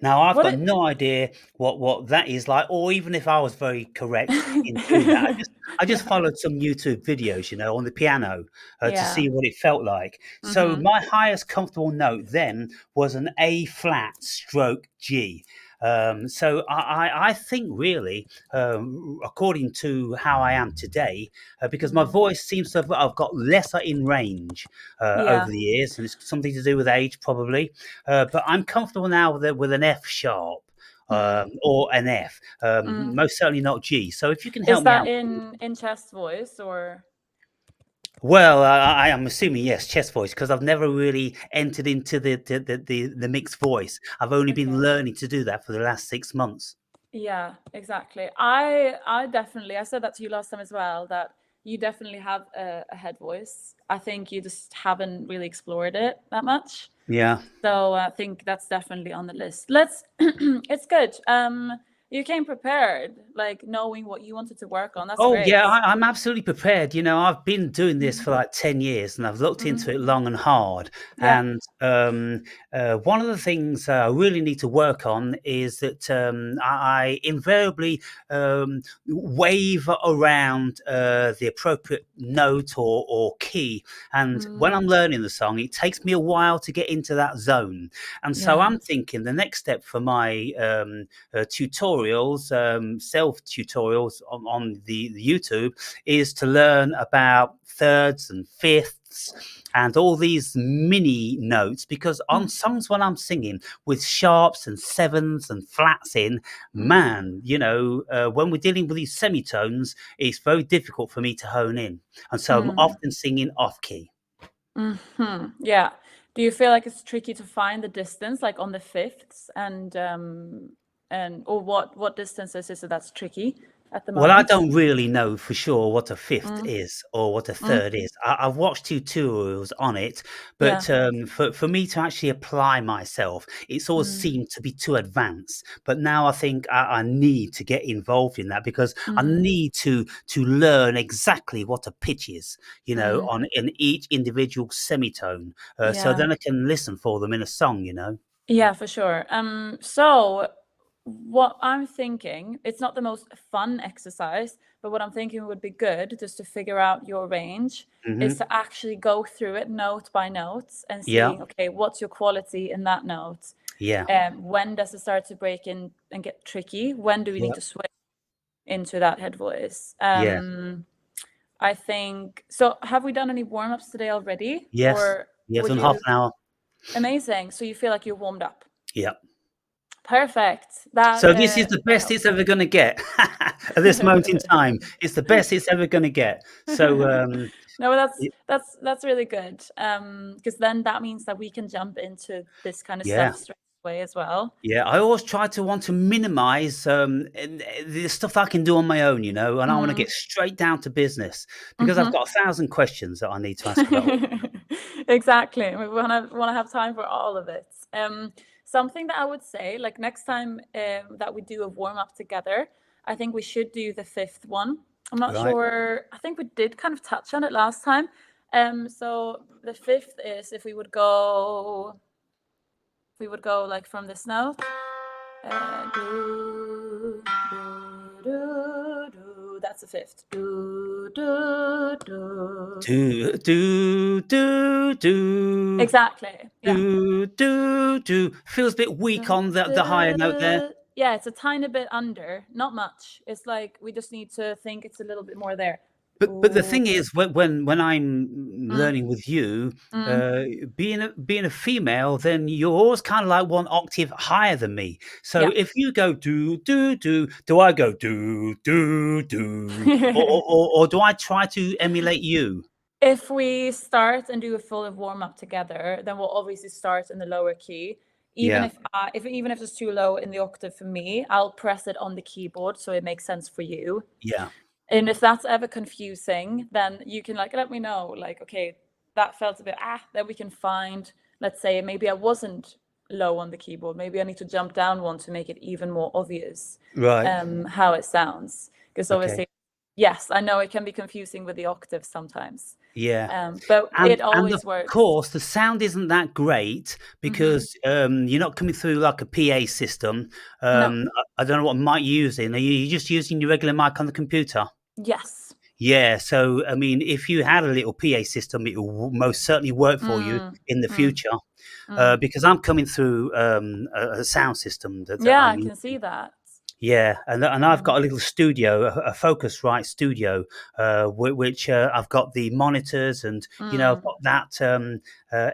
Now, I've What got it no idea what that is like, or even if I was very correct in doing that. I just Yeah. followed some YouTube videos, on the piano to Yeah. see what it felt like. So Mhm. my highest comfortable note then was an A flat stroke G. So I think really, according to how I am today, because my Mhm. voice seems to have I've got lesser in range Yeah. over the years, and it's something to do with age probably. But I'm comfortable now with an F sharp. Mm. Or an F, Mm. most certainly not G. So if you can Is help me that out, in chest voice or? well, I am assuming yes, chest voice, because I've never really entered into the mixed voice. I've only been Okay. learning to do that for the last 6 months. Yeah, exactly. I definitely, I said that to you last time as well, that you definitely have a head voice. I think you just haven't really explored it that much. Yeah. So I think that's definitely on the list. Let's it's good. You came prepared, like knowing what you wanted to work on. That's Oh great. yeah, I'm absolutely prepared. I've been doing this Mhm. for like 10 years, and I've looked Mhm. into it long and hard. Yeah. And one of the things I really need to work on is that I invariably wave around the appropriate note or key. And when I'm Mm. learning the song, it takes me a while to get into that zone. And so Yeah. I'm thinking the next step for my tutorials, self tutorials on the YouTube, is to learn about thirds and fifths and all these mini notes, because on Mm. songs when I'm singing with sharps and sevens and flats in, Mm. man, when we're dealing with these semitones, it's very difficult for me to hone in. And so I'm Mm. often singing off key. Yeah. Do you feel like it's tricky to find the distance, like on the fifths, and or what distances is it that's tricky at the Well, I moment? don't really know for sure what a fifth Mm. is or what a Mm. third is. I've watched tutorials on it, Yeah. but for me to actually apply myself, it's always Mm. seemed to be too advanced. But now I think I need to get involved in that, because I Mm. need to learn exactly what a pitch is, Mm. in each individual semitone, so Yeah. then I can listen for them in a song. Yeah, for sure. So what I'm thinking, it's not the most fun exercise, but what I'm thinking would be good just to figure out your range is Hmm. to actually go through it note by note and Yeah, seeing, okay, what's your quality in that note? yeah, When does it start to break in and get tricky? When do we yeah, need to switch into that head voice? yeah. I think so. Have we done any warm-ups today already? Yes, Or yes, would in half you? an hour. Amazing. So you feel like you're warmed up. Yeah. Perfect. That So this is the that best it's helps. ever going to get at this moment in time. It's the best it's ever going to get. So No, that's y- that's really good. Because then that means that we can jump into this kind of yeah, stuff straight away as well. yeah. I always try to want to minimize the stuff I can do on my own, and I want to Mm. get straight down to business, because I've Mhm. got 1,000 questions that I need to ask about. Exactly. We wanna have time for all of it. Something that I would say, like next time that we do a warm up together, I think we should do the fifth one. I'm not Right. sure. I think we did kind of touch on it last time. So the fifth is if we would go like from this note. Do, do, do, do. That's the fifth. Do, do, do. Do. Exactly. Yeah. Do. Feels a bit weak on the higher note there. Yeah, it's a tiny bit under, not much. It's like we just need to think it's a little bit more there. But the Ooh. thing is, when I'm Mm, learning with you, mm. being a female, then you're always kind of like one octave higher than me. So Yeah. if you go do I go do, or do I try to emulate you? If we start and do a full warm up together, then we'll obviously start in the lower key. Even Yeah, if it's too low in the octave for me, I'll press it on the keyboard so it makes sense for you. yeah, And if that's ever confusing, then you can like let me know, like, okay, that felt a bit then we can find, let's say maybe I wasn't low on the keyboard. Maybe I need to jump down one to make it even more obvious right, how it sounds. Because okay, obviously Yes, I know it can be confusing with the octaves sometimes. Yeah. But it And always of works. course, the sound isn't that great because you're not coming through like a PA system. No. I don't know what mic you're using. Are you just using your regular mic on the computer? Yes. Yeah. So, I mean, if you had a little PA system, it will most certainly work for you Mm, in the mm, future. mm. Because I'm coming through a sound system that Yeah, I'm I can using. see that. Yeah, and I've Mm, got a little studio, a Focusrite studio, which I've got the monitors, and I've mm, got that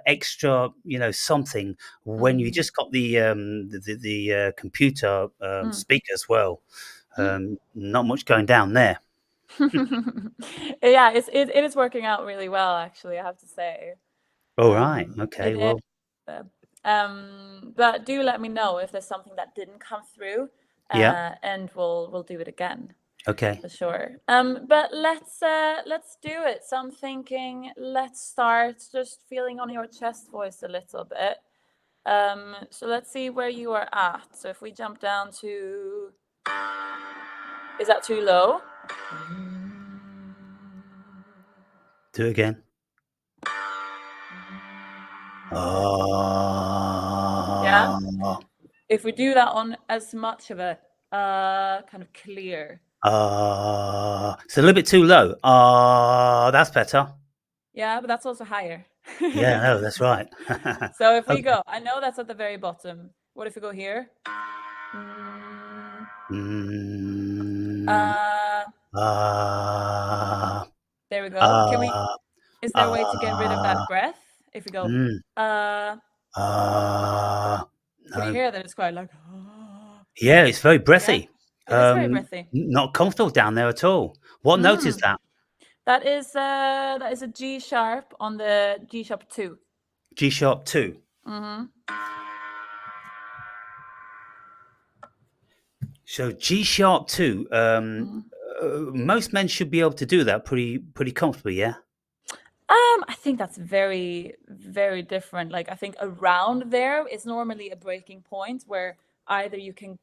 extra, something when you mm, just got the computer mm. speaker as well. Not much going down there. Yeah, it is working out really well, actually, I have to say. All right. Okay. It is. Well, But do let me know if there's something that didn't come through, yeah. and we'll do it again Okay. for sure. But let's do it. So I'm thinking, let's start just feeling on your chest voice a little bit. So let's see where you are at. So if we jump down to, is that too low? Do it again. Yeah. If we do that on as much of a kind of clear. It's a little bit too low. That's better. Yeah, but that's also higher. Yeah, no, that's right. So if we Okay. go, I know that's at the very bottom. What if we go here? Mm, Uh, ah, there we go. ah, Is there a way to get rid of ah, that breath? If we go, mm, uh, ah. can you No. hear that? It's quite like, Yeah, it's very yeah, breathy. it is very breathy. Not comfortable down there at all. What note is Mm. that? That is a G sharp on the G sharp 2. G sharp 2. Mm-hmm. So G sharp 2. Most men should be able to do that pretty comfortably, yeah? I think that's very, very different. Like, I think around there is normally a breaking point where either you can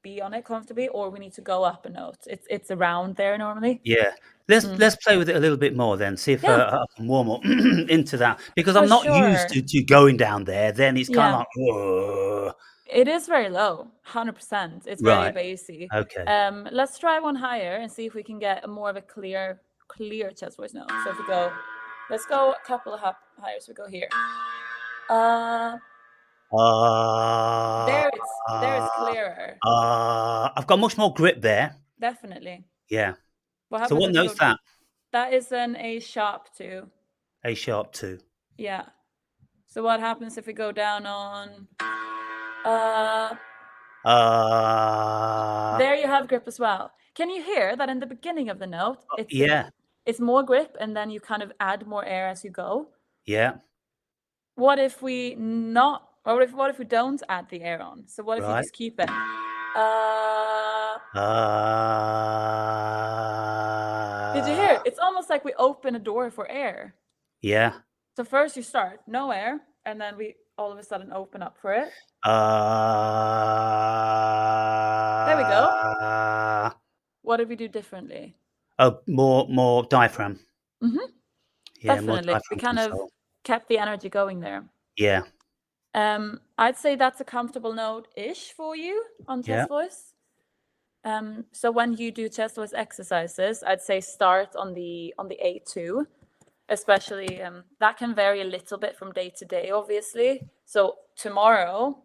be on it comfortably or we need to go up a note. It's around there normally. Yeah. Let's play with it a little bit more then, see if Yeah, I can warm up into that because for I'm not used sure. to going down there. Then it's kind of Yeah, like, whoa. it is very low, 100%. It's very Right. bassy. Okay. Let's try one higher and see if we can get a more of a clear chest voice note. So if we go, let's go a couple of higher. So we go here. Uh, There it's clearer. I've got much more grip there. Definitely. Yeah. What So happens what if we go? note's that? That is an A sharp 2. A sharp 2. Yeah. So what happens if we go down on? There you have grip as well. Can you hear that in the beginning of the note? Yeah. It's more grip, and then you kind of add more air as you go. Yeah. What if we not? What if we don't add the air on? So what if you Right. just keep it? Did you hear? It's almost like we open a door for air. Yeah. So first you start no air, and then we all of a sudden open up for it. There we go. What did we do differently? Oh, more diaphragm. Mm-hmm. Yeah, more Definitely. We diaphragm kind of control. kept the energy going there. Yeah. I'd say that's a comfortable note-ish for you on chest voice. So when you do chest voice exercises, I'd say start on the A2, especially that can vary a little bit from day to day, obviously. So tomorrow,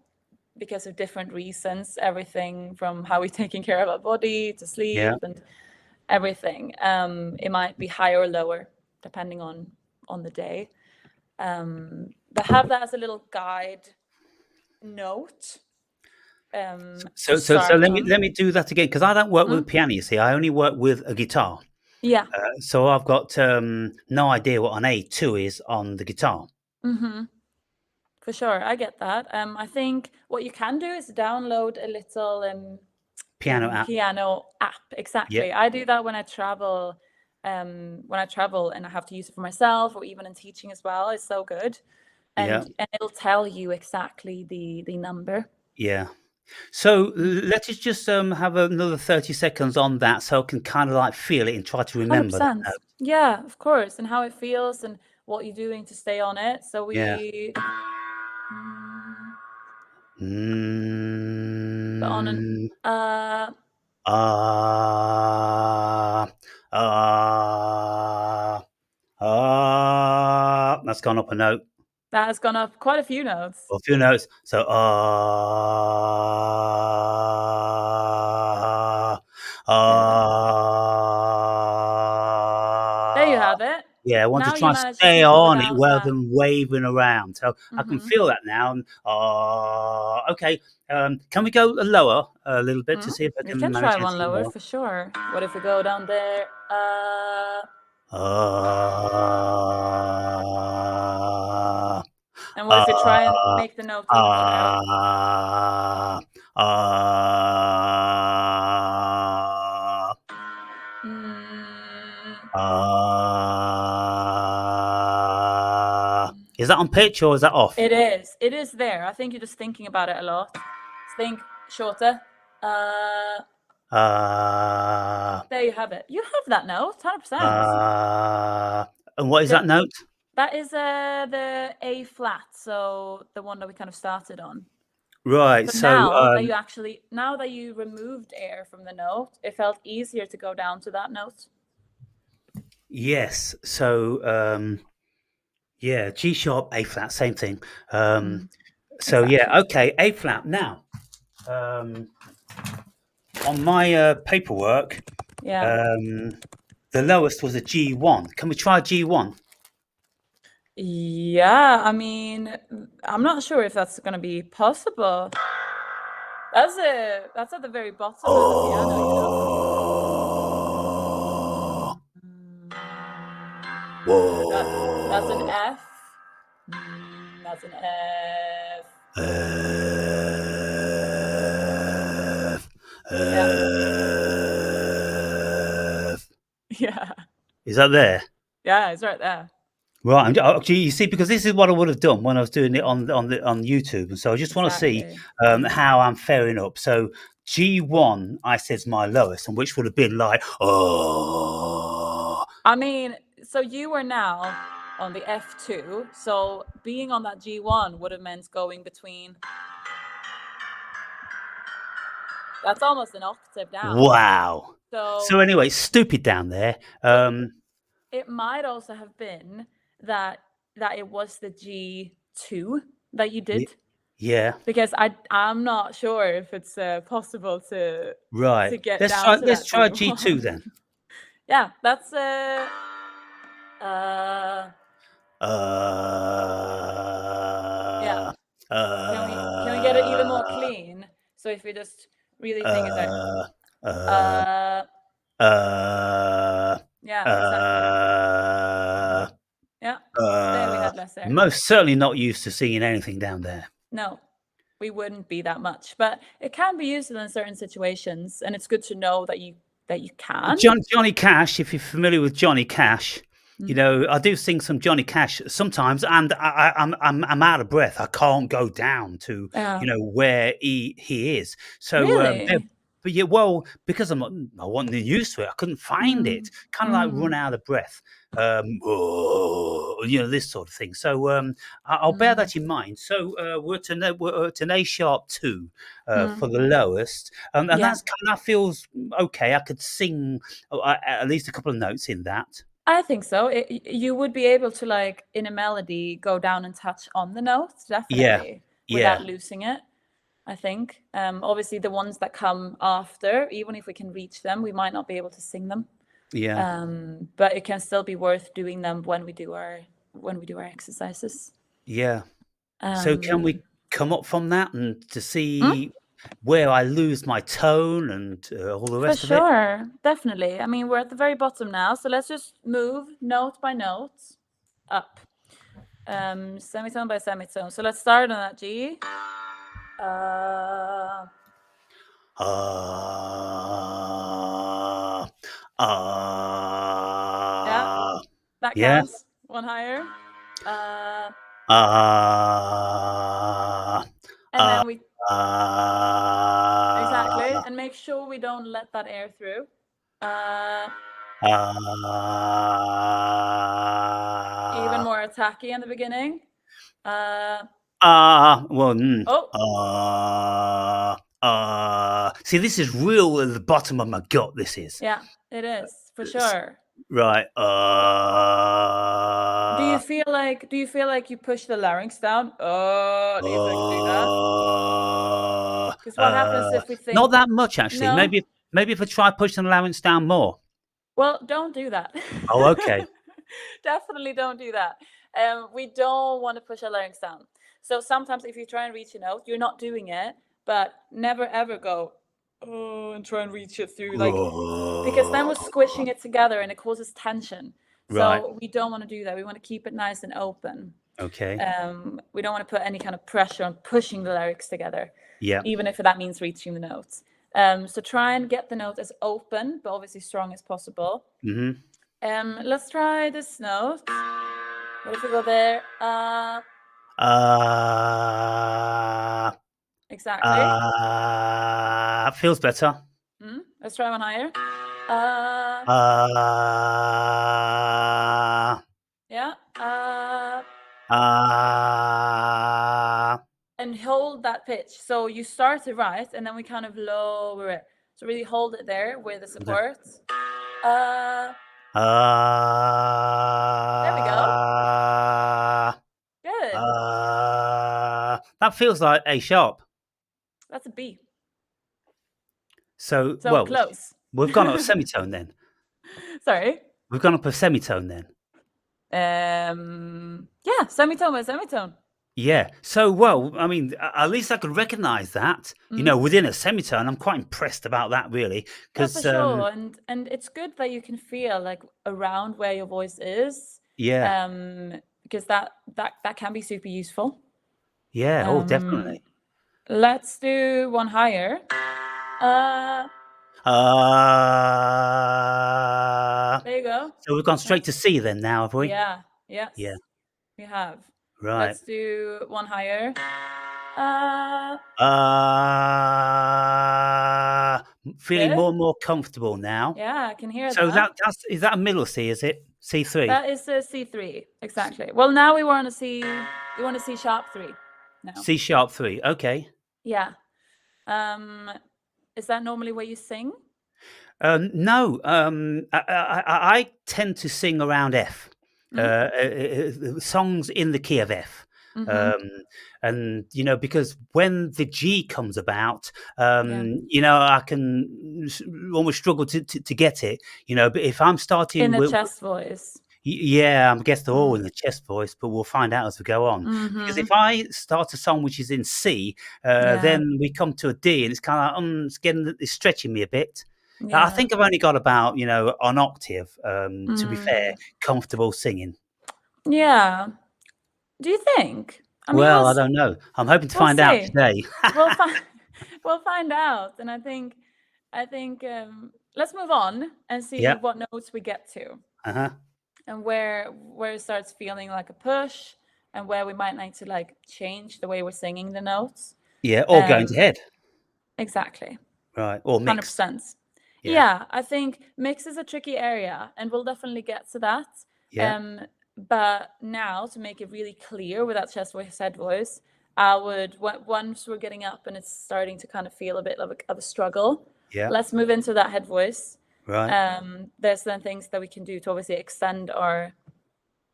because of different reasons, everything from how we're taking care of our body to sleep and everything, it might be higher or lower depending on the day. But have that as a little guide note. So let me do that again because I don't work with a piano. You see, I only work with a guitar. Yeah. So I've got no idea what an A2 is on the guitar. Mm-hmm. For sure, I get that. I think what you can do is download a little Piano app. Exactly. Yep. I do that when I travel. And I have to use it for myself or even in teaching as well. It's so good, and it'll tell you exactly the number. Yeah. So let's just have another 30 seconds on that, so I can kind of like feel it and try to remember that 100%. note. Yeah, of course, and how it feels and what you're doing to stay on it. So Yeah. we Mm, on an ah, that's gone up a note. that has gone up quite a few notes. Or a few notes. So There you have it. yeah, I want to Now try you and managed to stay keep it on it without rather that. than waving around. So I can feel that now. And okay, can we go lower a little bit to see if I We can can manage try one anything lower more? for sure. What if we go down there? And what if we try and make the note easier? Is that on pitch or is that off? It is. It is there. I think you're just thinking about it a lot. Think shorter. There you have it. You have that note, 100%. And what is that note? That is the A flat, so the one that we kind of started on. Right. But So now that you removed air from the note, it felt easier to go down to that note. yes. So yeah, G sharp, A flat, same thing. So exactly. yeah, okay, A flat. Now, on my paperwork, the lowest was a G1. Can we try G1? Yeah, I mean, I'm not sure if that's going to be possible. That's at the very bottom of the piano, you know. That's an F. That's an F. Yeah. Is that there? Yeah, it's right there. Right. Actually, you see, because this is what I would have done when I was doing it on YouTube, and so I just want to see how I'm faring up. So G1, I said is my lowest, and which would have been like, I mean, so you were now on the F2, so being on that G1 would have meant going between. That's almost an octave down. Wow. So anyway, stupid down there. It might also have been that it was the G2 that you did. Yeah. Because I'm not sure if it's possible to get let's down try, let's try G2 then. Yeah, that's Yeah. Can we get it even more clean? So if we just really think it's like yeah, exactly. Yeah, there we had less air. Most certainly not used to singing anything down there. No, we wouldn't be that much, but it can be useful in certain situations, and it's good to know that you can. Johnny Cash, if you're familiar with Johnny Cash, you know, I do sing some Johnny Cash sometimes, and I'm out of breath. I can't go down to you know where he is. So really? but yeah, well, because I wasn't used to it, I couldn't find it. Kind of like run out of breath. You know, this sort of thing. So I'll bear that in mind. So we're to an A sharp 2 for the lowest, and that's that feels okay. I could sing at least a couple of notes in that. I think so. You would be able to, like, in a melody, go down and touch on the notes, definitely, without losing it. I think. Obviously, the ones that come after, even if we can reach them, we might not be able to sing them. Yeah. But it can still be worth doing them when we do our exercises. Yeah. So can we come up from that and to see where I lose my tone and all the rest of it? For sure, definitely. I mean, we're at the very bottom now, so let's just move note by note up, semitone by semitone. So let's start on that G. Yeah, that counts. One higher. And then we. sure we don't let that air through. Even Ah. more attacky in the beginning. Well, Oh, See, this is real at the bottom of my gut, this is. yeah, it is for sure. Right. Do you feel like you push the larynx down? Do you feel like you do that? Because what happens if we Not think that much, actually. no? Maybe if I try pushing the larynx down more. Well, don't do that. Oh, okay. Definitely don't do that. We don't want to push our larynx down. So sometimes if you try and reach a note, you're not doing it, but never ever go and try and reach it through, like, because then we're squishing it together and it causes tension. Right. So we don't want to do that. We want to keep it nice and open. Okay. We don't want to put any kind of pressure on pushing the larynx together, Yeah. even if that means reaching the notes. So try and get the note as open, but obviously strong as possible. Mm-hmm. Let's try this note. What if we go there? Exactly. Feels better. Let's try one higher. Yeah. And hold that pitch. So you start it right, and then we kind of lower it. So really hold it there with the support. There we go. Good. That feels like A sharp. That's a B. So So close. We've gone up a semitone then. Sorry. We've gone up a semitone then. Yeah, semitone by semitone. Yeah. So, well, I mean, at least I could recognise that, within a semitone. I'm quite impressed about that, really, because for sure. And it's good that you can feel like around where your voice is. Yeah. Because that can be super useful. Yeah. Oh, definitely. Let's do one higher. There you go. So we've gone straight to C then now, have we? Yeah. Yes. Yeah. We have. Right. Let's do one higher. Feeling Good. more and more comfortable now. Yeah, I can hear So that. is that a middle C, is it? C3? That is a C3, exactly. Well, now we want to see sharp 3 now. C sharp 3, okay. Yeah. Is that normally where you sing? No, I tend to sing around F. Songs in the key of F. And because when the G comes about, I can almost struggle to get it. But if I'm starting in the chest voice, yeah, I guess they're all in the chest voice, but we'll find out as we go on. Because if I start a song which is in C, then we come to a D, and it's kind of it's stretching me a bit. Yeah. I think I've only got about an octave, to be fair, comfortable singing. Yeah. Do you think? I mean, I don't know. I'm hoping to find out today. We'll find out, and I think let's move on and see what notes we get to, and where it starts feeling like a push, and where we might need to like change the way we're singing the notes. Yeah, or going to head. Exactly. Right, or mix. 100%. Yeah, I think mix is a tricky area, and we'll definitely get to that. Yeah. But now, to make it really clear with that chest voice, head voice, I would, once we're getting up and it's starting to kind of feel a bit of a struggle, let's move into that head voice. Right. There's then things that we can do to obviously extend our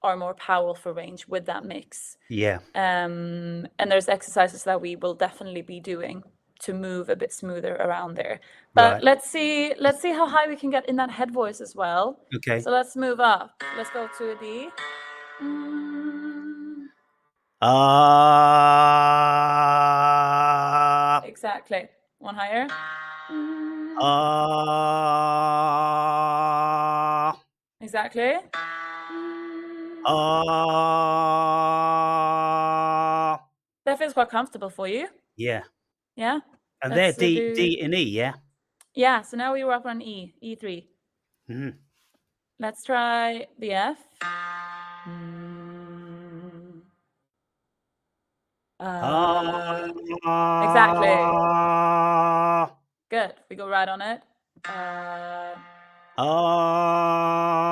more powerful range with that mix. Yeah. And there's exercises that we will definitely be doing to move a bit smoother around there. But let's see how high we can get in that head voice as well. Okay. So let's move up. Let's go to a D. Exactly. One higher. Exactly. That feels quite comfortable for you. Yeah. Yeah. And they're D and E, yeah? Yeah, so now we were up on E3. Let's try the F. Exactly. Good. We go right on it. Uh,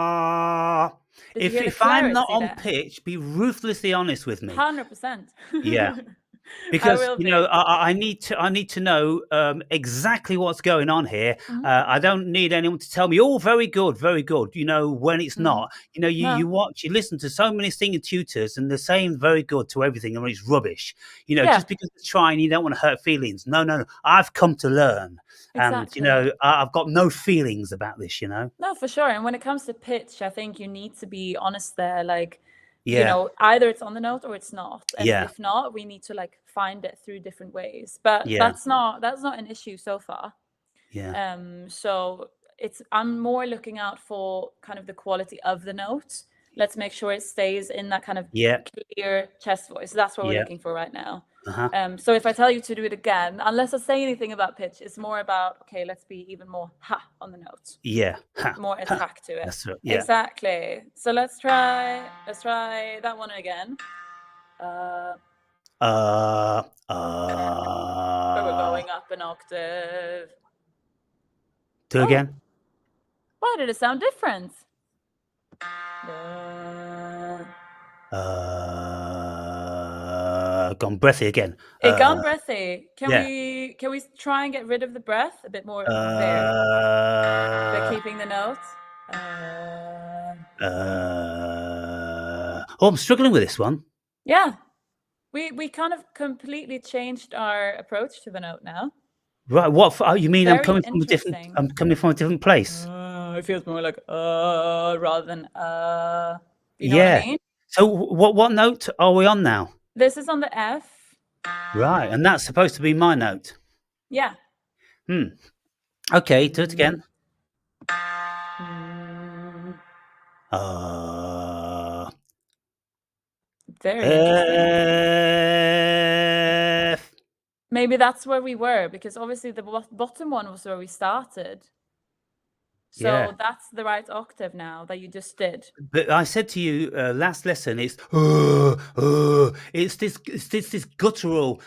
Ah. did you hear the If I'm not clarity on there? pitch, be ruthlessly honest with me. 100%. Yeah. I Because, will you know, be. I need to know, exactly what's going on here. Mhm. I don't need anyone to tell me, "Oh, very good," you know, when it's Mhm. not. You know, you No. watch, you listen to so many singing tutors, and they're saying very good to everything, and it's rubbish. You know, Yeah, just because they're trying, you don't wanna hurt feelings. No, no, no. I've come to learn, and, you exactly. know, I've got no feelings about this, you know? No, for sure. And when it comes to pitch, I think you need to be honest there. Like, Yeah, either it's on the note or it's not. And yeah, if not, we need to like find it through different ways. But yeah, that's not an issue so far. yeah, So I'm more looking out for kind of the quality of the note. Let's make sure it stays in that kind of yeah, clear chest voice. That's what we're yeah, looking for right now. uh-huh. So if I tell you to do it again, unless I say anything about pitch, it's more about, okay, let's be even more ha on the note, Yeah. Ha, more ha. attack to it. That's right, yeah. Exactly. So let's try that one again. Uh, Uh, where we're uh, going up an octave. do Oh, again. why did it sound different? Gone breathy again. It gone breathy. Can Yeah. we try and get rid of the breath a bit more there, but Uh, keeping the note? oh, I'm struggling with this one. Yeah, we kind of completely changed our approach to the note now. Right. Oh, you mean Very interesting. I'm coming from a different place? It feels more like rather than you know what I Yeah. mean? So what note are we on now? This is on the F. Right, and that's supposed to be my note. Yeah. Hmm. Okay, do it again. Mm, Uh, very interesting. F. Maybe that's where we were, because obviously the bottom one was where we started. Yeah. So that's the right octave now that you just did. But I said to you last lesson, it's this guttural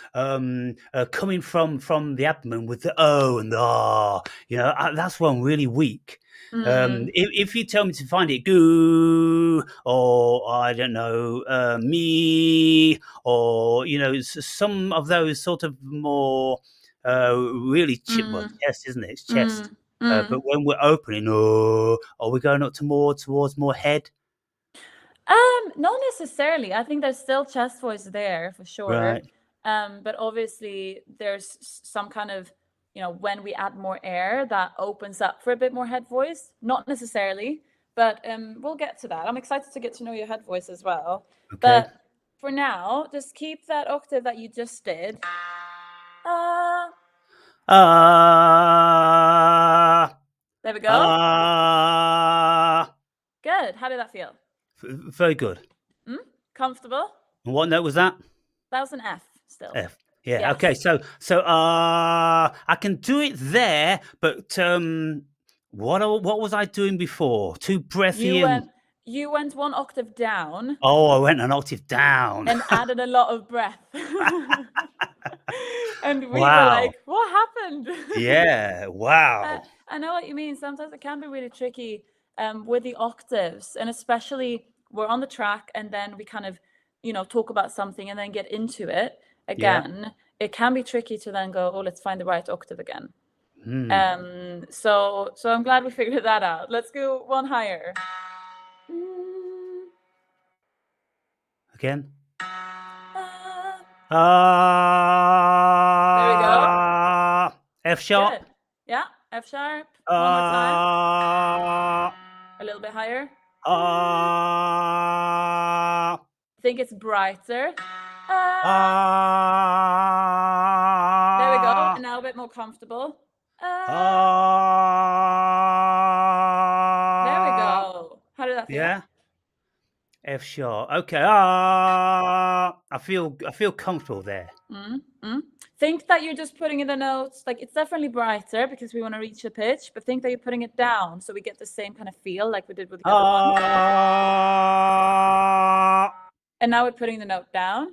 coming from the abdomen with the O and the R. You know, that's why I'm really weak. Mm, If you tell me to find it, goo, or I don't know, me, or you know, some of those sort of more really well, mm, chest, isn't it? It's chest. mm, But mm. when we're opening, oh, are we going up to towards more head? Not necessarily. I think there's still chest voice there for sure. Right. But obviously there's some kind of, when we add more air, that opens up for a bit more head voice. Not necessarily, but we'll get to that. I'm excited to get to know your head voice as well. Okay. But for now, just keep that octave that you just did. Uh, Ah, there we go. ah. Good. How did that feel? Very good. Comfortable? And what note was that? That was an F still. F. Yeah. Yes. Okay. So I can do it there, but what was I doing before? Too breathy and You went one octave down oh, I went an octave down. and added a lot of breath. And we were Wow. like, what happened? Yeah. Wow. I know what you mean. Sometimes it can be really tricky with the octaves, and especially we're on the track and then we kind of, talk about something and then get into it Yeah. again. It can be tricky to then go, oh, let's find the right octave again. Hmm. So I'm glad we figured that out. Let's go one higher. Again. There we go. F sharp. Good. Yeah. F sharp. One more time. A little bit higher. Think it's brighter. There we go. And now a bit more comfortable. There we go. How did that feel? Yeah. F sharp. Okay. I feel comfortable there. Think that you're just putting in the notes. Like, it's definitely brighter because we want to reach the pitch, but think that you're putting it down so we get the same kind of feel like we did with the other one. And now we're putting the note down.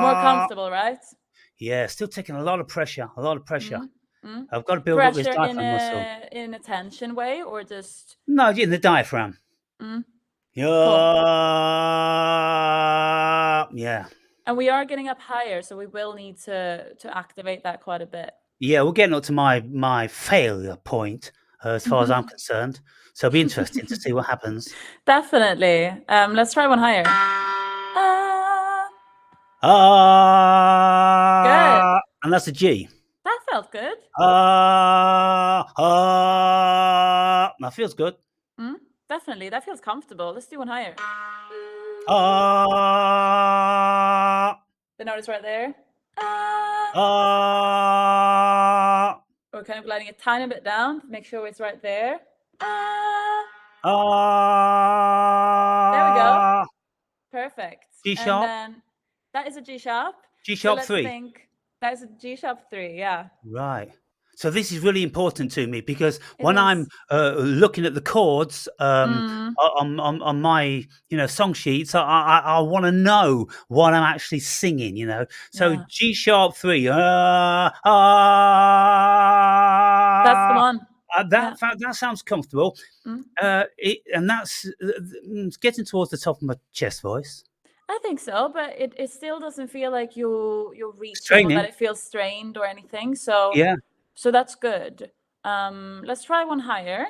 More comfortable, right? right? Yeah, still taking a lot of pressure. Mm. I've got to build up this Pressure diaphragm muscle. in a tension way, or just No, in the diaphragm. mm, Yeah. and we are getting up higher, so we will need to activate that quite a bit. Yeah, we're getting up to my failure point as far as I'm concerned. So it'll be interesting to see what happens. Definitely. Let's try one higher. Good. And that's a G. That felt good. That feels good. Definitely. That feels comfortable. Let's do one higher. The note is right there. We're kind of gliding a tiny bit down. Make sure it's right there. There we go. Perfect. G sharp. And then that is a G sharp. G sharp let's 3. think that is a G sharp 3. Yeah. Right. So this is really important to me because It when is. I'm looking at the chords on my song sheets, I want to know what I'm actually singing. So Yeah. G sharp 3. That's the one. That sounds comfortable. Mm. And that's getting towards the top of my chest voice. I think so, but it still doesn't feel like you're reaching, Straining. or that it feels strained or anything. So Yeah. So that's good. Let's try one higher.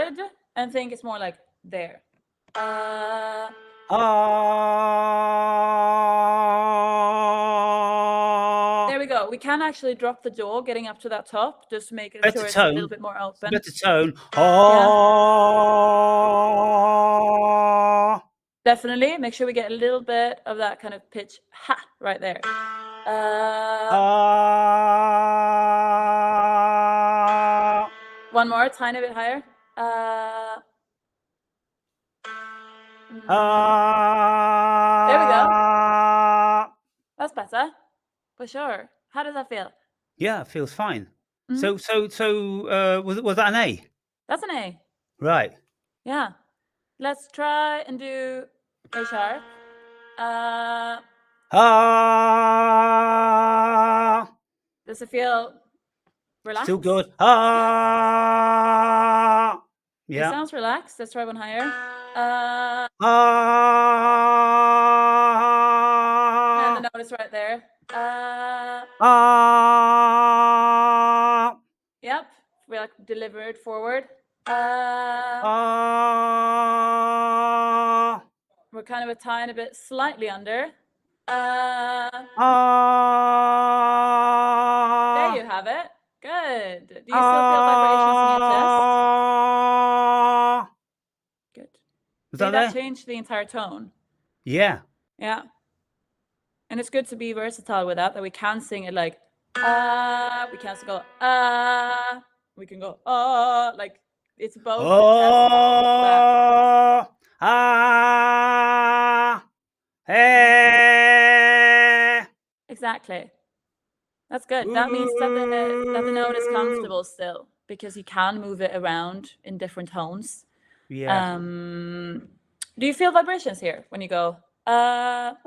Good. And think it's more like there. There we go. We can actually drop the jaw getting up to that top, just to make it sure it's a little bit more open. Better tone. Definitely. Make sure we get a little bit of that kind of pitch ha right there. One more, tiny bit higher. There we go. That's better, for sure. How does that feel? Yeah, it feels fine. So was that an A? That's an A. Right. Yeah. Let's try and do A sharp. Does it feel relaxed? Still good. Yeah. It sounds relaxed. Let's try one higher. And the note is right there. Yep. We like deliver it forward. We're kind of a tiny bit slightly under. There you have it. Good. Do you still feel vibrations in your chest? Good. Did that change the entire tone? Yeah. Yeah. And it's good to be versatile with that we can sing it like we can also go we can go like it's both exactly. That's good. That means that the note is comfortable still, because you can move it around in different tones. Yeah. Do you feel vibrations here when you go not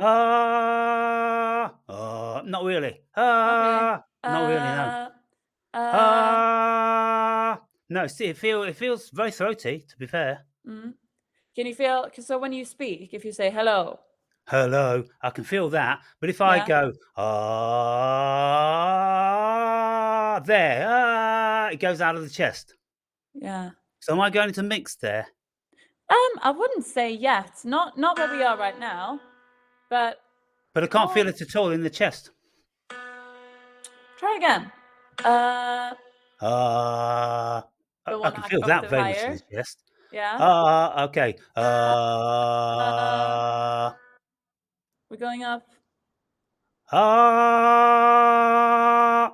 really. Not really, no. No, see, it feels very throaty, to be fair. Can you feel, so when you speak, if you say hello, I can feel that. But if I go there, it goes out of the chest. Yeah. So am I going into mixed there? I wouldn't say yet. Not where we are right now, but I can't feel it at all in the chest. Try again. I can feel that very much in the chest. Yeah. Okay. We're going up.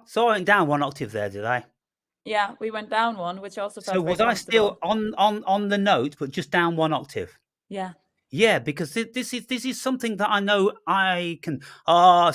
So I went down one octave there, did I? Yeah, we went down one, which also felt so was I still on the note, but just down one octave? Yeah. Yeah, because this is something that I know I can. Yeah,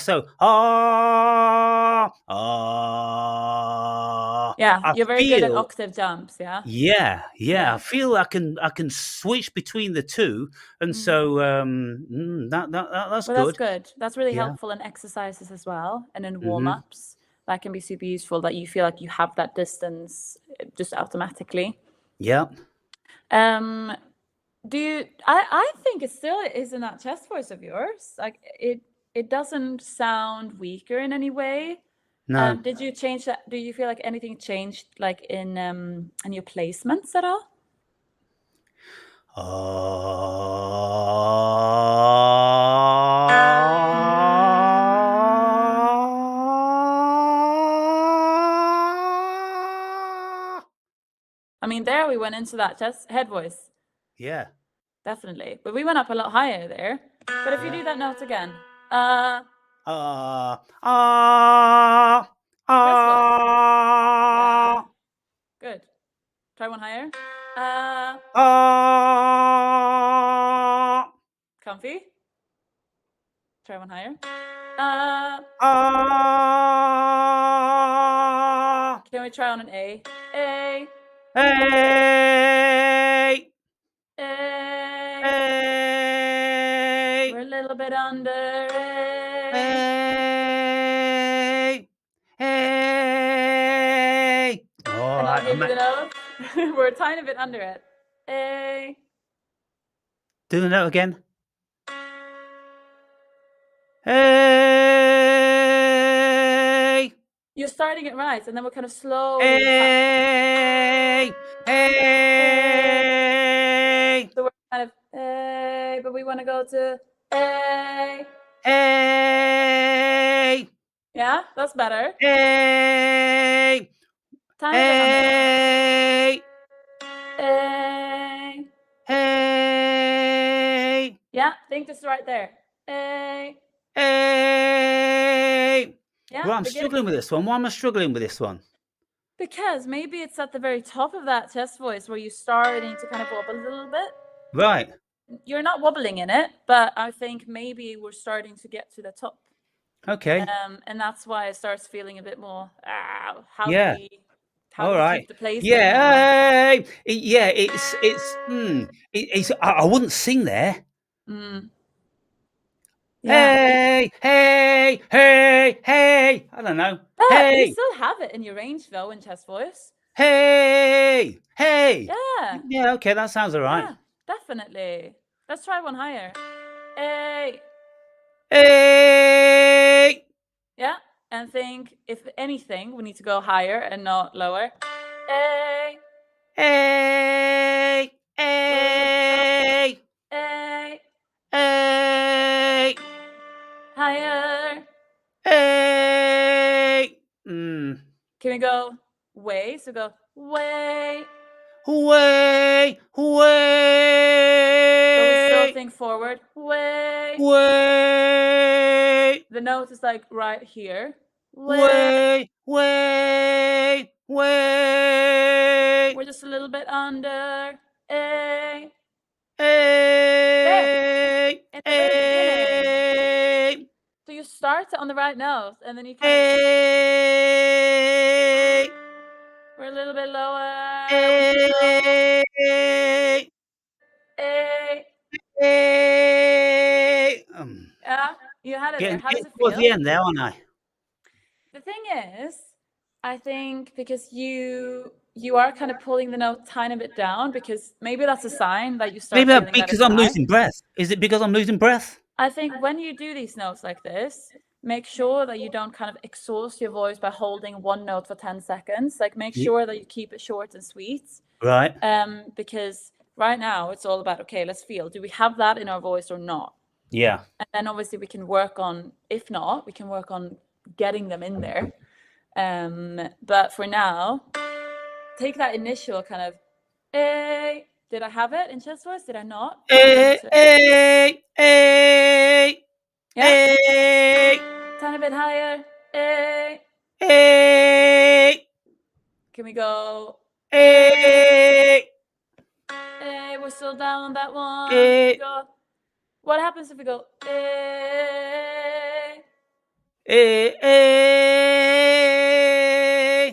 I you're very good at feel. octave jumps. Yeah. Yeah. Yeah. I feel I can switch between the two, and so that's Well, that's good. good. That's really Yeah. helpful in exercises as well, and in Hmm. warm-ups. That can be super useful, that you feel like you have that distance just automatically. Yeah. I think it still is in that chest voice of yours. Like it doesn't sound weaker in any way. No. Did you change that? Do you feel like anything changed, like in your placements at all? I mean, there we went into that chest head voice, Yeah. definitely. But we went up a lot higher there. But if you do that note again, chest voice. Yeah. Good. Try one higher. Comfy. Try one higher. Can we try on an A? A. Hey. A. Hey. We're a little bit under. A. Hey. Hey. All And I'll right. give you the note. We're a tiny bit under it. A. Do the note again. Hey. You're starting it right, and then we're kind of slowly. Hey. Hey. So we're kind of A, but we want to go to A. Hey. Yeah, that's better. Hey. Tiny bit under. Hey. A. Hey. Yeah, think this right there. A. Hey. Yeah, Well, I'm beginning. struggling with this one. Why am I struggling with this one? Because maybe it's at the very top of that chest voice where you're starting to kind of wobble a little bit. Right. You're not wobbling in it, but I think maybe we're starting to get to the top. Okay. And that's why it starts feeling a bit more, how Yeah. do we All right. keep the placement Yeah. now? Yeah. It's. I wouldn't sing there. Yeah. Hey. Hey. Hey. Hey. I don't know. But you Hey. still have it in your range though in chest voice. Hey. Hey. Yeah. Yeah. Okay. That sounds all right. Yeah, definitely. Let's try one higher. A. Hey. Yeah, and think if anything, we need to go higher and not lower. A. Hey. Hey. A. Hey. Higher. Hey. Can we go way? So go way. Way. But we still Way. think forward. Way. Way. The note is like right here. Way. Way. Way. We're just a little bit under. A. Hey. In the very beginning. Hey. So you start on the right note, and then you kind Hey. we're a little bit lower. Hey. A. Hey. Yeah, you had it there. Getting How does it towards feel? the end there, aren't I? The thing is, I think because you are kind of pulling the note tiny bit down, because maybe that's a sign that you start Maybe feeling that because it's I'm high. losing breath. Is it because I'm losing breath? I think when you do these notes like this, make sure that you don't kind of exhaust your voice by holding one note for 10 seconds. Like make sure that you keep it short and sweet. Right. Because right now it's all about, okay, let's feel, do we have that in our voice or not? Yeah. And then obviously we can work on, if not, we can work on getting them in there. But for now, take that initial kind of, hey, did I have it in chest voice? Did I not? Hey, hey, hey, Yeah. hey, Tiny bit higher. Hey. hey, Can we go? hey, Hey, we're still down on that one. hey, Go. What happens if we go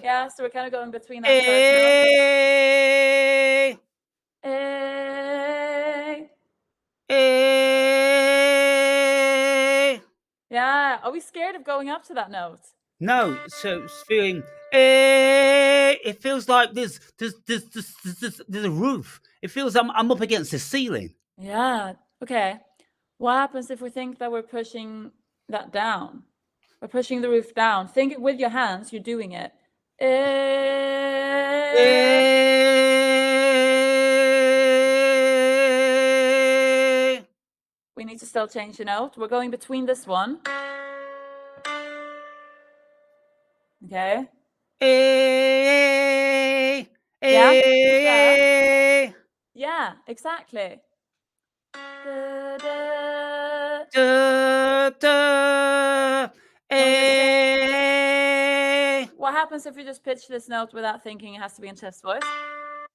Yeah, so we're kind of going between that first note. Yeah. Are we scared of going up to that note? No, so it's feeling. It feels like there's a roof. It feels I'm up against the ceiling. Yeah. Okay. What happens if we think that we're pushing that down? We're pushing the roof down. Think it with your hands. You're doing it. We need to still change the note. We're going between this one. Okay. Yeah. Yeah, exactly. What happens if you just pitch this note without thinking it has to be in chest voice?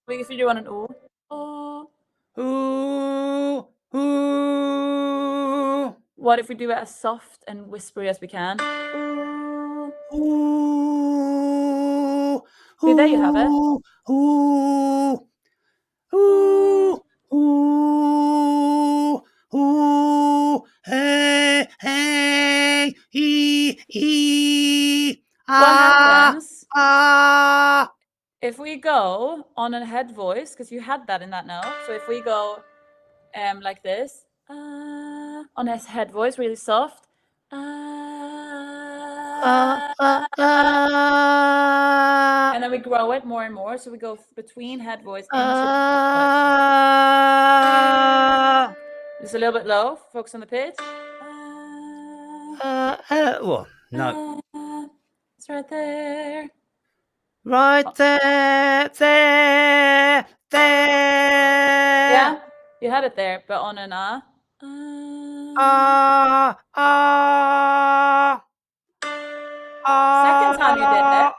Like if you do on an ooh. What if we do it as soft and whispery as we can? See, there you have it. What happens if we go on a head voice, because you had that in that note. So if we go like this, on a head voice, really soft. And then we grow it more and more. So we go between head voice into voice. Just a little bit low. Focus on the pitch. Well, no. It's right there. Right there. Yeah, you had it there, but on an Second time you did it.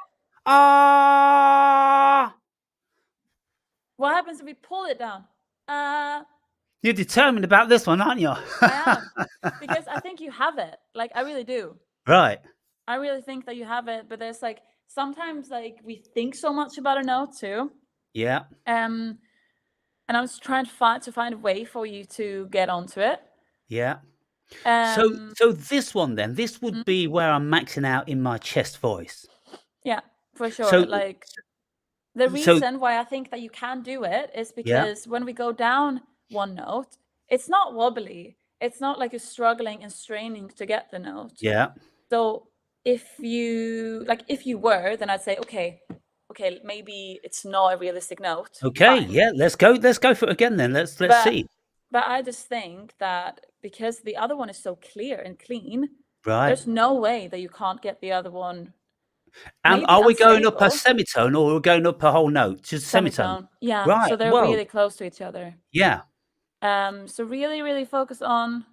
What happens if we pull it down? You're determined about this one, aren't you? I am. Because I think you have it. Like, I really do. Right. I really think that you have it, but there's like sometimes like we think so much about a note too. Yeah. And I was trying to find a way for you to get onto it. Yeah. So this one then, this would be where I'm maxing out in my chest voice. Yeah, for sure. So like the reason why I think that you can do it is because when we go down one note, it's not wobbly. It's not like you're struggling and straining to get the note. Yeah. So if you were, then I'd say, okay, maybe it's not a realistic note. Okay, Fine. yeah, let's go for it again then. Let's see. But I just think that because the other one is so clear and clean, right, there's no way that you can't get the other one. And are we going up a semitone or are we going up a whole note? Just a semitone. Yeah. Right. So they're really close to each other. Yeah. So really, really focus on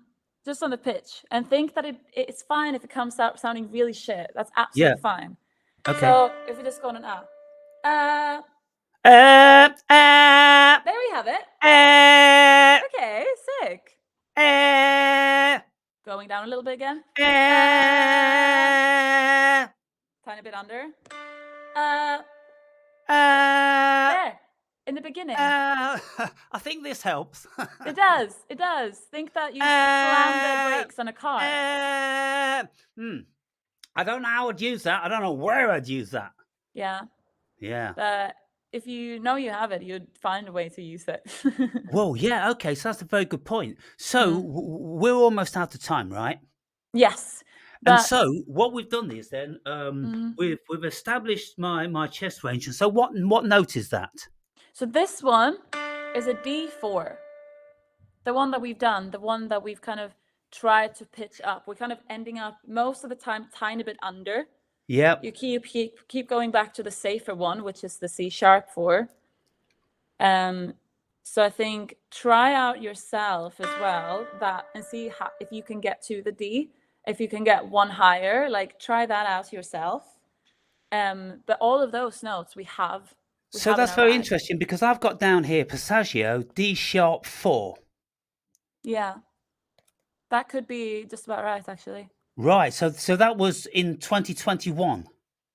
just on the pitch and think that it's fine if it comes out sounding really shit. That's absolutely fine. Okay. So if we just go on an there we have it. Okay, sick. Going down a little bit again. Tiny bit under. There. In the beginning. I think this helps. It does. It does. Think that you slam the brakes on a car. I don't know how I'd use that. I don't know where I'd use that. Yeah. Yeah. But if you know you have it, you'd find a way to use it. Well, yeah. Okay. So that's a very good point. So we're almost out of time, right? Yes. And so what we've done is then we've established my chest range. And so what note is that? So this one is a D4. The one that we've done, the one that we've kind of tried to pitch up. We're kind of ending up most of the time tiny bit under. Yeah. You keep going back to the safer one, which is the C#4. So I think try out yourself as well and see if you can get to the D. If you can get one higher, like try that out yourself. But all of those notes we have. So that's very interesting because I've got down here Passaggio D#4. Yeah. That could be just about right, actually. Right. So that was in 2021.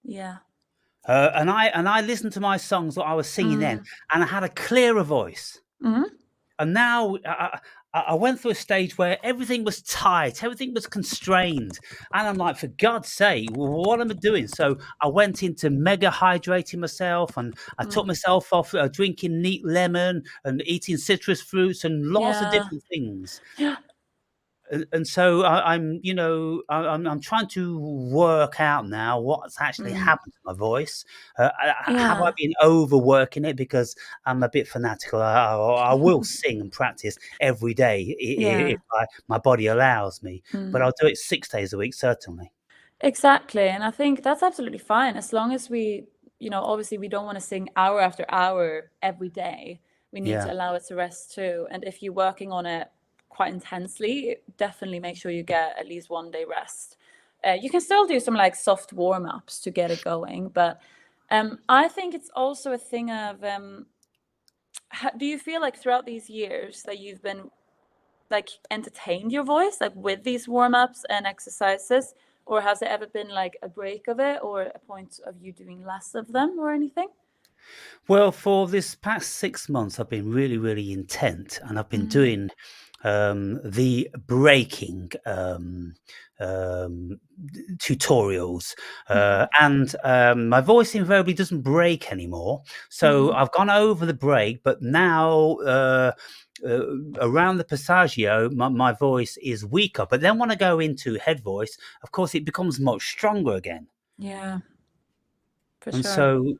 Yeah. And I listened to my songs that I was singing then, and I had a clearer voice. Mm-hmm. And now I went through a stage where everything was tight, everything was constrained, and I'm like, for God's sake, what am I doing? So I went into mega hydrating myself, and I took myself off drinking neat lemon and eating citrus fruits and lots of Yeah. different things. Yeah. And so I'm trying to work out now what's actually happened to my voice. Have I Yeah. been overworking it because I'm a bit fanatical? I will sing and practice every day Yeah. if my body allows me, but Mm. I'll do it 6 days a week certainly. Exactly. And I think that's absolutely fine as long as we, obviously we don't want to sing hour after hour every day. We need Yeah. to allow it to rest too. And if you're working on it quite intensely, definitely make sure you get at least 1 day rest. You can still do some like soft warm-ups to get it going, but I think it's also a thing of do you feel like throughout these years that you've been like entertained your voice like with these warm-ups and exercises, or has there ever been like a break of it or a point of you doing less of them or anything? Well, for this past 6 months, I've been really, really intent, and I've been doing the breaking tutorials, and my voice invariably doesn't break anymore. So I've gone over the break, but now around the passaggio, my voice is weaker. But then when I go into head voice, of course, it becomes much stronger again. Yeah, for And sure. so,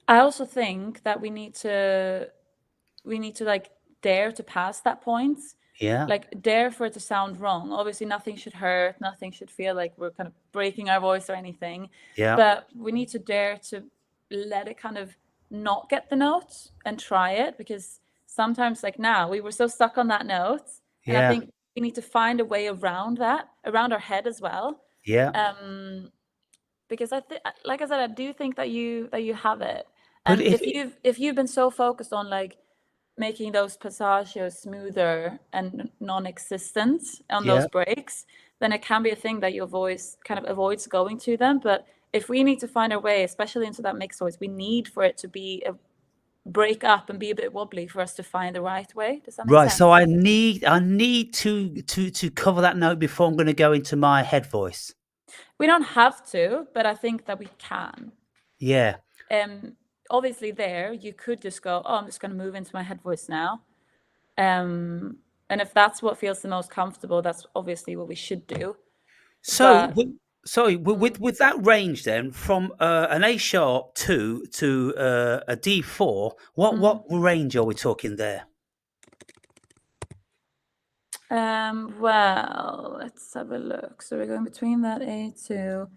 I also think that we need to like dare to pass that point, yeah, like dare for it to sound wrong. Obviously nothing should hurt, nothing should feel like we're kind of breaking our voice or anything, yeah, but we need to dare to let it kind of not get the note and try it, because sometimes like now we were so stuck on that note, and I yeah, think we need to find a way around that, around our head as well. yeah. Because I think, like I said, I do think that you have it. But And if you've been so focused on like making those passagios smoother and non-existent on yeah, those breaks, then it can be a thing that your voice kind of avoids going to them. But if we need to find a way, especially into that mixed voice, we need for it to be a break up and be a bit wobbly for us to find the right way. Does that make right. So sense? I need to cover that note before I'm going to go into my head voice. We don't have to, but I think that we can. Yeah. Obviously there you could just go, oh, I'm just going to move into my head voice now. And if that's what feels the most comfortable, that's obviously what we should do. So, But sorry, with that range then, from an A sharp to a D4, what range are we talking there? well, let's have a look. So we're going between that A2,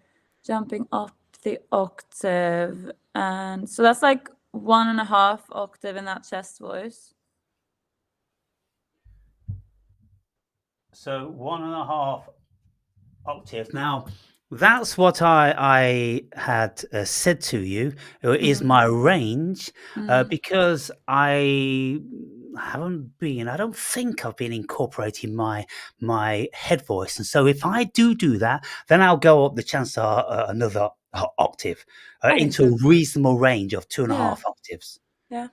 jumping up the octave, and so that's like 1.5 octave in that chest voice. So 1.5 octave. Now, that's what I had said to you is my range, because I don't think I've been incorporating my head voice, and so if I do that, then I'll go up the chance another octave I think into so. a reasonable range of 2.5 Yeah, octaves. yeah,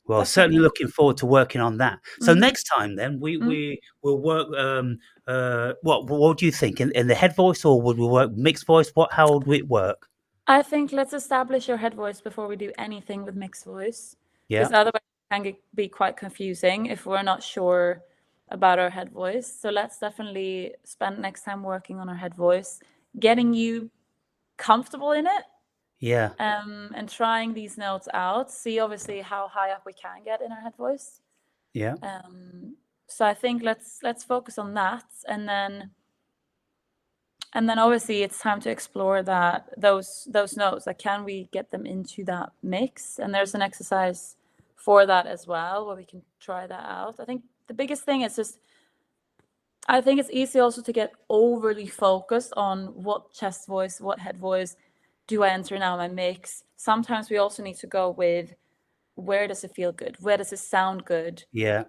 Well, certainly definitely. looking forward to working on that. So next time, then we will work. What do you think in the head voice, or would we work mixed voice? How would it work? I think let's establish your head voice before we do anything with mixed voice, Yeah, because otherwise it can be quite confusing if we're not sure about our head voice. So let's definitely spend next time working on our head voice, getting you comfortable in it, yeah, and trying these notes out. See obviously how high up we can get in our head voice. yeah, So I think let's focus on that, and then obviously it's time to explore those notes. Like, can we get them into that mix? And there's an exercise for that as well, where we can try that out. I think the biggest thing is just, I think it's easy also to get overly focused on what chest voice, what head voice do I enter now in my mix. Sometimes we also need to go with, where does it feel good? Where does it sound good? yeah,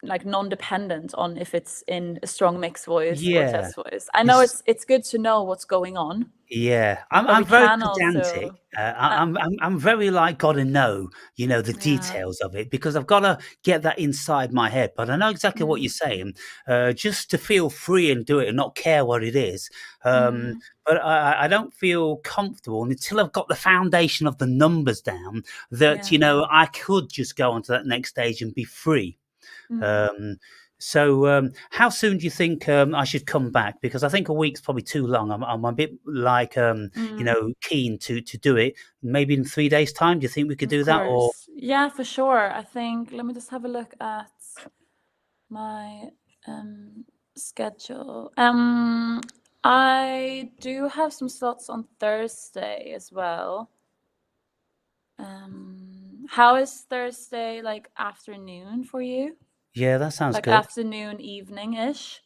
like non-dependent on if it's in a strong mix voice or Yeah. test voice. I know It's it's good to know what's going on, Yeah, but we I'm very can pedantic. also I uh, I'm very like gotta know, the yeah. details of it because I've gotta get that inside my head. But I know exactly what you're Mm, saying. Just to feel free and do it and not care what it is. Um, mm, but I don't feel comfortable until I've got the foundation of the numbers down that, yeah. I could just go on to that next stage and be free. Mm, Um, how soon do you think I should come back? Because I think a week's probably too long. I'm a bit like mm, keen to do it. Maybe in 3 days' time. Do you think we could of do that? Or course. Yeah, for sure. I think let me just have a look at my schedule. I do have some slots on Thursday as well. How is Thursday like afternoon for you? yeah, that sounds Like good. afternoon, evening-ish?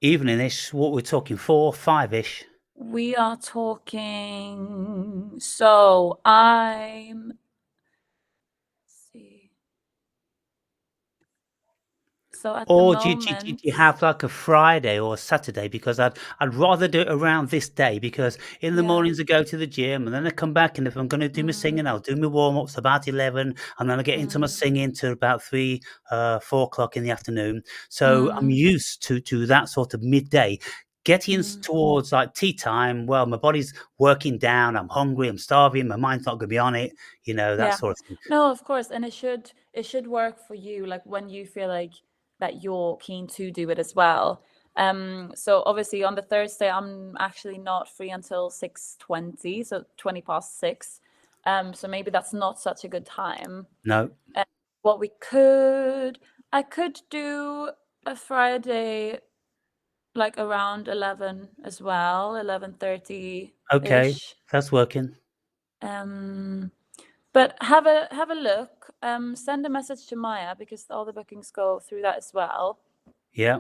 Evening-ish. What we're talking 4, 5-ish. We are talking, so let's see. So at the Or do moment, you have like a Friday or a Saturday? Because I'd rather do it around this day because in the yeah. mornings I go to the gym and then I come back and if I'm going to do my Mm, singing, I'll do my warm ups about 11 and then I get into my mm, singing to about 3, 4 o'clock in the afternoon. So I'm mm, used to that sort of midday. Getting mm. towards like tea time, well, my body's working down. I'm hungry. I'm starving. My mind's not going to be on it. That Yeah. sort of thing. No, of course, and it should work for you, like when you feel like that you're keen to do it as well. So obviously on the Thursday, I'm actually not free until 6:20, so 20 past 6. So maybe that's not such a good time. No. What I could do a Friday like around 11 as well, 11:30 Okay. ish. That's working. Um, but have a look. Send a message to Maya because all the bookings go through that as well. Yeah.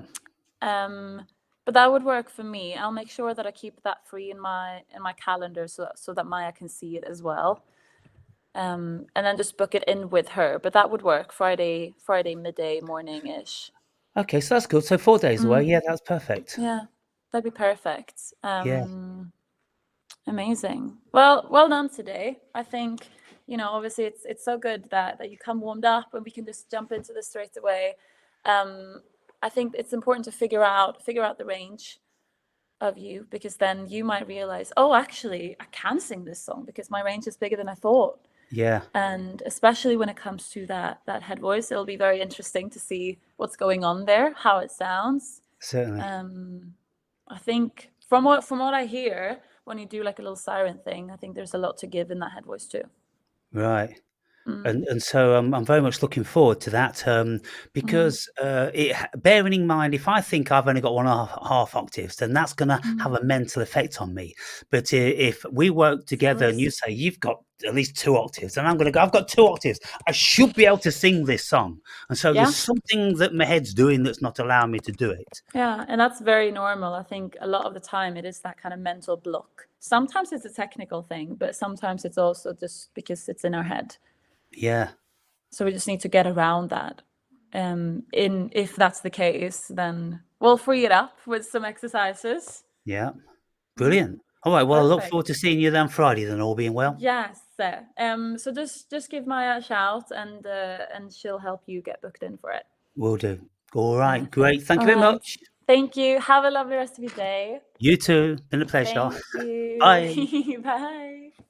But that would work for me. I'll make sure that I keep that free in my calendar so that Maya can see it as well. And then just book it in with her. But that would work Friday midday morning ish. Okay, so that's good. So 4 days away. Yeah, that's perfect. Yeah, that'd be perfect. Yeah. Amazing. Well done today. I think, obviously it's so good that you come warmed up and we can just jump into this straight away. I think it's important to figure out the range of you because then you might realize, oh, actually, I can sing this song because my range is bigger than I thought. Yeah. And especially when it comes to that head voice, it'll be very interesting to see what's going on there, how it sounds. Certainly. I think from what I hear, when you do like a little siren thing, I think there's a lot to give in that head voice too. Right. And so I'm very much looking forward to that because bearing in mind, if I think I've only got 1.5 octaves, then that's going to have a mental effect on me. But if we work together and you say you've got at least 2 octaves, and I'm going to go, I've got 2 octaves, I should be able to sing this song. And so there's something that my head's doing that's not allowing me to do it. Yeah, and that's very normal. I think a lot of the time it is that kind of mental block. Sometimes it's a technical thing, but sometimes it's also just because it's in our head. Yeah. So we just need to get around that. If that's the case, then we'll free it up with some exercises. Yeah. Brilliant. All right. Well, I look Perfect. forward to seeing you then Friday, then all being well. Yes. So just give Maya a shout and she'll help you get booked in for it. Will do. All right. Perfect. Great. Thank you All very right. much. Thank you. Have a lovely rest of your day. You too. Been a pleasure. Thank you. Bye. Bye.